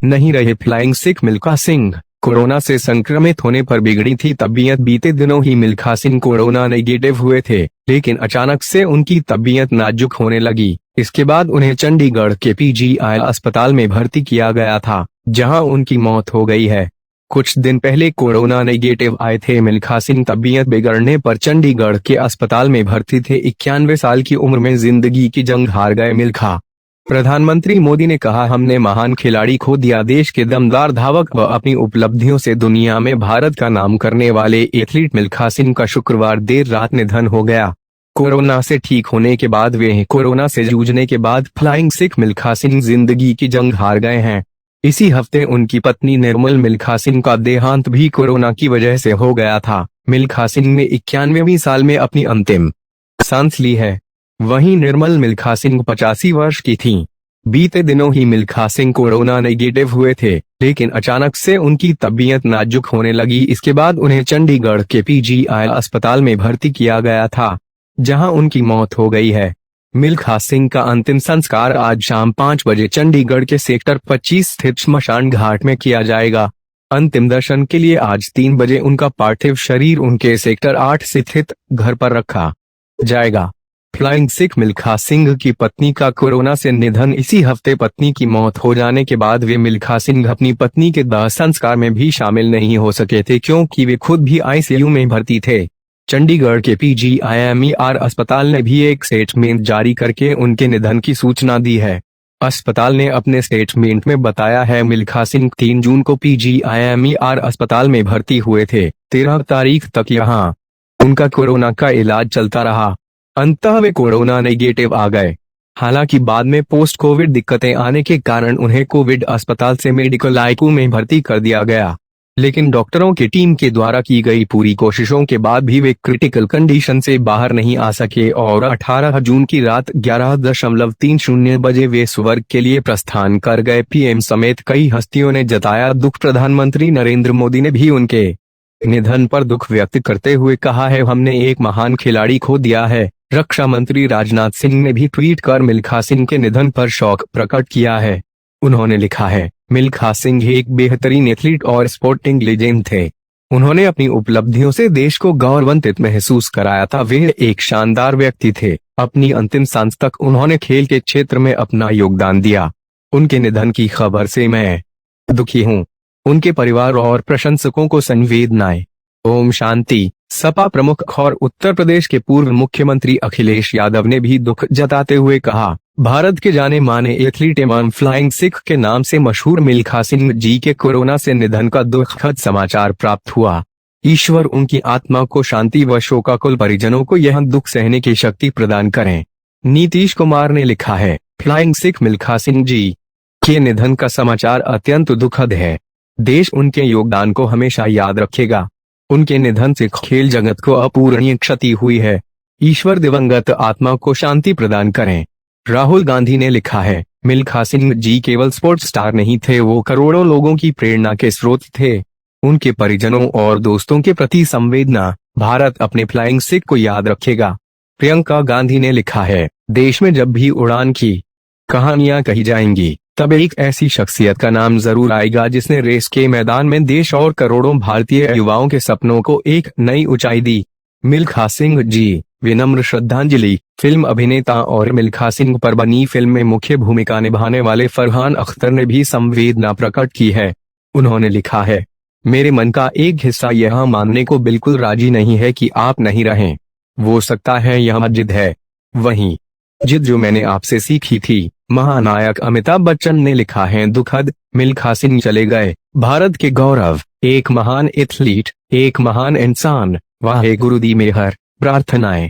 नहीं रहे flying Sikh Milkha Singh. Corona से संक्रमित होने पर बिगड़ी थी तबीयत। बीते दिनों ही मिल्खा सिंह कोरोना नेगेटिव हुए थे, लेकिन अचानक से उनकी तबीयत नाजुक होने लगी। इसके बाद उन्हें चंडीगढ़ के पीजीआई अस्पताल में भर्ती किया गया था, जहां उनकी मौत हो गई है। कुछ दिन पहले कोरोना नेगेटिव आए थे मिल्खा सिंह। तबीयत बिगड़ने पर चंडीगढ़ के अस्पताल में भर्ती थे। 91 साल की उम्र में जिंदगी की जंग हार गए मिल्खा। प्रधानमंत्री मोदी ने कहा, हमने महान खिलाड़ी खो दिया। देश के दमदार धावक व अपनी उपलब्धियों से दुनिया में भारत का नाम करने वाले एथलीट मिल्खा सिंह का शुक्रवार देर रात निधन हो गया। कोरोना से ठीक होने के बाद कोरोना से जूझने के बाद फ्लाइंग सिख मिल्खा सिंह जिंदगी की जंग हार गए हैं। इसी हफ्ते उनकी पत्नी निर्मल मिल्खा सिंह का देहांत भी कोरोना की वजह से हो गया था। मिल्खा सिंह ने 91वीं साल में अपनी अंतिम सांस ली है। वहीं निर्मल मिल्खा सिंह 85 वर्ष की थीं। बीते दिनों ही मिल्खा सिंह कोरोना नेगेटिव हुए थे, लेकिन अचानक से उनकी तबीयत नाजुक होने लगी। इसके बाद उन्हें चंडीगढ़ के पीजीआई अस्पताल में भर्ती किया गया था, जहां उनकी मौत हो गई है। मिल्खा सिंह का अंतिम संस्कार आज शाम 5 बजे चंडीगढ़ के सेक्टर 25 स्थित श्मशान घाट में किया जाएगा। अंतिम दर्शन के लिए आज 3 बजे उनका पार्थिव शरीर उनके सेक्टर 8 स्थित घर पर रखा जाएगा। फ्लाइंग सिख मिल्खा सिंह की पत्नी का कोरोना से निधन। इसी हफ्ते पत्नी की मौत हो जाने के बाद वे मिल्खा सिंह अपनी पत्नी के दाह संस्कार में भी शामिल नहीं हो सके थे, क्योंकि वे खुद भी आईसीयू में भर्ती थे। चंडीगढ़ के पीजीआईएमईआर अस्पताल ने भी एक स्टेटमेंट जारी करके उनके निधन की सूचना दी है। अस्पताल ने अपने स्टेटमेंट में बताया है, मिल्खा सिंह 3 जून को पीजीआईएमईआर अस्पताल में भर्ती हुए थे। 13 तारीख तक यहां उनका कोरोना का इलाज चलता रहा। अंततः वे कोरोना नेगेटिव आ गए। हालांकि बाद में पोस्ट कोविड दिक्कतें आने के कारण उन्हें कोविड अस्पताल से मेडिकल आईसीयू में भर्ती कर दिया गया, लेकिन डॉक्टरों की टीम के द्वारा की गई पूरी कोशिशों के बाद भी वे क्रिटिकल कंडीशन से बाहर नहीं आ सके और 18 जून की रात 11:30 बजे वे स्वर्ग के लिए प्रस्थान कर गए। पीएम समेत कई हस्तियों ने जताया दुख। प्रधानमंत्री नरेंद्र मोदी ने भी उनके निधन पर दुख व्यक्त करते हुए कहा है, हमने एक महान खिलाड़ी खो दिया है। रक्षा मंत्री राजनाथ सिंह ने भी ट्वीट कर मिल्खा सिंह के निधन पर शोक प्रकट किया है। उन्होंने लिखा है, मिल्खा सिंह एक बेहतरीन एथलीट और स्पोर्टिंग लेजेंड थे। उन्होंने अपनी उपलब्धियों से देश को गौरवान्वित महसूस कराया था। वे एक शानदार व्यक्ति थे। अपनी अंतिम सांस तक उन्होंने खेल के क्षेत्र में अपना योगदान दिया। उनके निधन की खबर से मैं दुखी हूँ। उनके परिवार और प्रशंसकों को संवेदनाएं। ओम शांति। सपा प्रमुख और उत्तर प्रदेश के पूर्व मुख्यमंत्री अखिलेश यादव ने भी दुख जताते हुए कहा, भारत के जाने माने एथलीट एवं फ्लाइंग सिख के नाम से मशहूर मिल्खा सिंह जी के कोरोना से निधन का दुखद समाचार प्राप्त हुआ। ईश्वर उनकी आत्मा को शांति व शोकाकुल परिजनों को यह दुख सहने की शक्ति प्रदान करें। नीतीश कुमार ने लिखा है, फ्लाइंग सिख मिल्खा सिंह जी के निधन का समाचार अत्यंत दुखद है। देश उनके योगदान को हमेशा याद रखेगा। उनके निधन से खेल जगत को अपूरणीय क्षति हुई है। ईश्वर दिवंगत आत्मा को शांति प्रदान करें। राहुल गांधी ने लिखा है, मिल्खा सिंह जी केवल स्पोर्ट्स स्टार नहीं थे, वो करोड़ों लोगों की प्रेरणा के स्रोत थे। उनके परिजनों और दोस्तों के प्रति संवेदना। भारत अपने फ्लाइंग सिख को याद रखेगा। प्रियंका गांधी ने लिखा है, देश में जब भी उड़ान की कहानियां कही जाएंगी, तब एक ऐसी शख्सियत का नाम जरूर आएगा जिसने रेस के मैदान में देश और करोड़ों भारतीय युवाओं के सपनों को एक नई ऊंचाई दी। मिल्खा सिंह जी, विनम्र श्रद्धांजलि। फिल्म अभिनेता और मिल्खा सिंह पर बनी फिल्म में मुख्य भूमिका निभाने वाले फरहान अख्तर ने भी संवेदना प्रकट की है। उन्होंने लिखा है, मेरे मन का एक हिस्सा यह मानने को बिल्कुल राजी नहीं है कि आप नहीं रहें। वो सकता है यह जिद है, वही जिद जो मैंने आपसे सीखी थी। महानायक अमिताभ बच्चन ने लिखा है, दुखद, मिल्खा सिंह चले गए, भारत के गौरव, एक महान एथलीट, एक महान इंसान। वाहे गुरु दी मेहर। प्रार्थनाएं।